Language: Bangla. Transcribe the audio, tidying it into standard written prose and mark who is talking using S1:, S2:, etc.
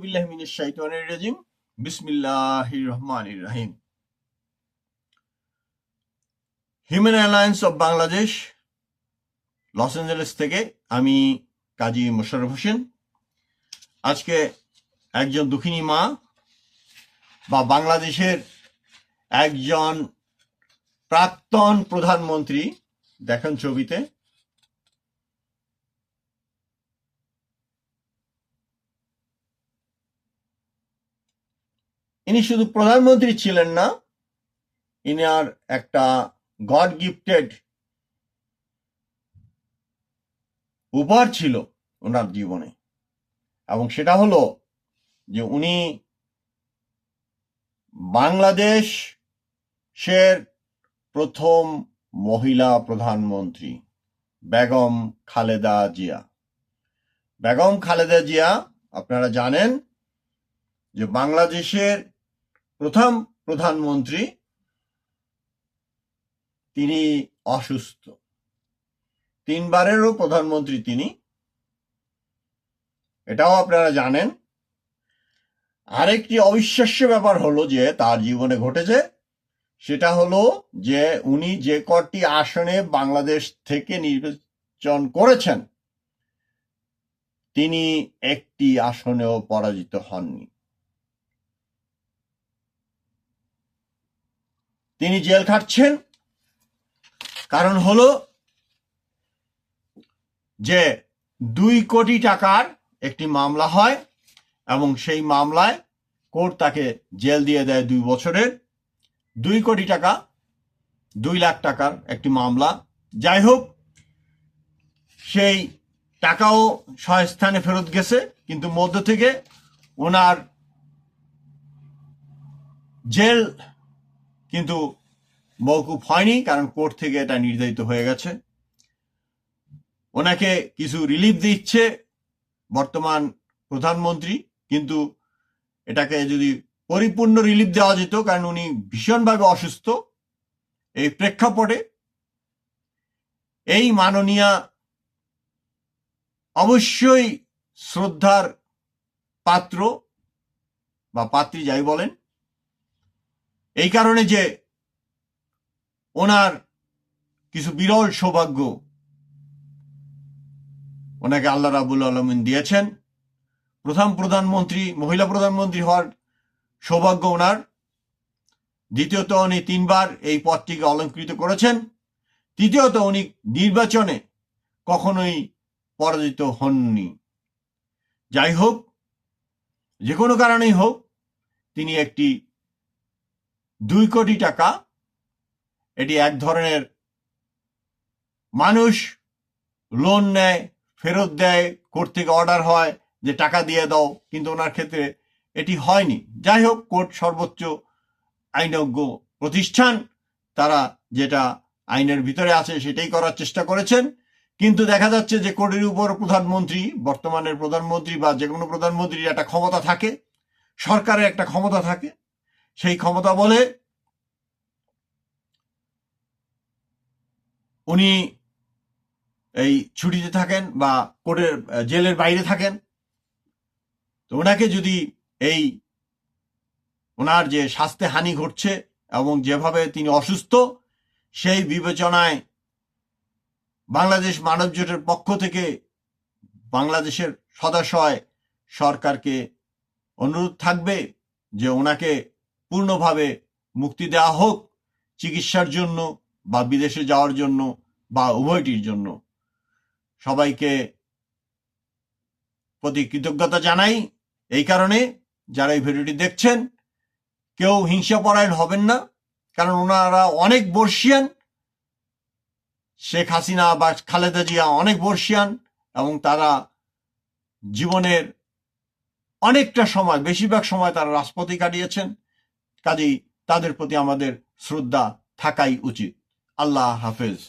S1: বিল্লাহি মিনাশ শাইতানির রাজিম। বিসমিল্লাহির রহমানির রহিম। Human alliance of Bangladesh, Los Angeles থেকে আমি কাজী মোশাররফ হোসেন। আজকে একজন দুঃখিনী মা বা বাংলাদেশের একজন প্রাক্তন প্রধানমন্ত্রী, দেখেন ছবিতে, ইনি শুধু প্রধানমন্ত্রী ছিলেন না, ইনার একটা গড গিফটেড উপহার ছিল ওনার জীবনে, এবং সেটা হলো যে উনি বাংলাদেশের প্রথম মহিলা প্রধানমন্ত্রী বেগম খালেদা জিয়া। বেগম খালেদা জিয়া, আপনারা জানেন যে বাংলাদেশের প্রথম প্রধানমন্ত্রী, তিনি অসুস্থ, 3 বারেরও প্রধানমন্ত্রী তিনি, এটাও আপনারা জানেন। আরেকটি অবিশ্বাস্য ব্যাপার হলো যে তার জীবনে ঘটেছে, সেটা হলো যে উনি যে কটি আসনে বাংলাদেশ থেকে নির্বাচন করেছেন, তিনি একটি আসনেও পরাজিত হননি। তিনি জেল খাটছেন, কারণ হলো যে 2 কোটি টাকার একটি মামলা হয় এবং সেই মামলায় কোর্ট তাকে জেল দিয়ে দেয় 2 বছরের। 2 কোটি টাকা, 2 লাখ টাকার একটি মামলা। যাই হোক, সেই টাকাও স্বস্থানে ফেরত গেছে, কিন্তু মধ্য থেকে ওনার জেল কিন্তু মওকুফ হয়নি, কারণ কোর্ট থেকে এটা নির্ধারিত হয়ে গেছে। ওনাকে কিছু রিলিফ দিচ্ছে বর্তমান প্রধানমন্ত্রী, কিন্তু এটাকে যদি পরিপূর্ণ রিলিফ দেওয়া যেত, কারণ উনি ভীষণভাবে অসুস্থ, এই প্রেক্ষাপটে এই মাননীয়া অবশ্যই শ্রদ্ধার পাত্র বা পাত্রী, যাই বলেন, এই কারণে যে ওনার কিছু বিরল সৌভাগ্য ওনাকে আল্লাহ রাব্বুল আলামিন দিয়েছেন। প্রথম প্রধানমন্ত্রী, মহিলা প্রধানমন্ত্রী হওয়ার সৌভাগ্য ওনার। দ্বিতীয়ত, উনি 3 বার এই পদটিকে অলঙ্কৃত করেছেন। তৃতীয়ত, উনি নির্বাচনে কখনোই পরাজিত হননি। যাই হোক, যে কোনো কারণেই হোক, তিনি একটি 2 কোটি টাকা, এটি এক ধরনের মানুষ লোন নেয়, ফেরত দেয়, কোর্ট থেকে অর্ডার হয় যে টাকা দিয়ে দাও, কিন্তু ওনার ক্ষেত্রে এটি হয়নি। যাই হোক, কোর্ট সর্বোচ্চ আইনজ্ঞ প্রতিষ্ঠান, তারা যেটা আইনের ভিতরে আছে সেটাই করার চেষ্টা করেছেন। কিন্তু দেখা যাচ্ছে যে কোর্টের উপর প্রধানমন্ত্রী, বর্তমানের প্রধানমন্ত্রী বা যে কোনো প্রধানমন্ত্রীর একটা ক্ষমতা থাকে, সরকারের একটা ক্ষমতা থাকে। সেই ক্ষমতা বলে উনি এই ছুটিতে থাকেন বা কোর্টের জেলের বাইরে থাকেন। তো ওনাকে যদি এই ওনার যে স্বাস্থ্যে হানি ঘটছে এবং যেভাবে তিনি অসুস্থ, সেই বিবেচনায় বাংলাদেশ মানব জোটের পক্ষ থেকে বাংলাদেশের সদাশয় সরকারকে অনুরোধ থাকবে যে ওনাকে পূর্ণভাবে মুক্তি দেওয়া হোক, চিকিৎসার জন্য বা বিদেশে যাওয়ার জন্য বা উভয়টির জন্য। সবাইকে প্রতি কৃতজ্ঞতা জানাই। এই কারণে যারা এই ভিডিওটি দেখছেন, কেউ হিংসাপরায়ণ হবেন না, কারণ ওনারা অনেক বর্ষিয়ান। শেখ হাসিনা বা খালেদা জিয়া অনেক বর্ষিয়ান, এবং তারা জীবনের অনেকটা সময়, বেশিরভাগ সময় তারা রাজপথে কাটিয়েছেন। কাজেই তাদের প্রতি আমাদের শ্রদ্ধা থাকাই উচিত। আল্লাহ হাফেজ।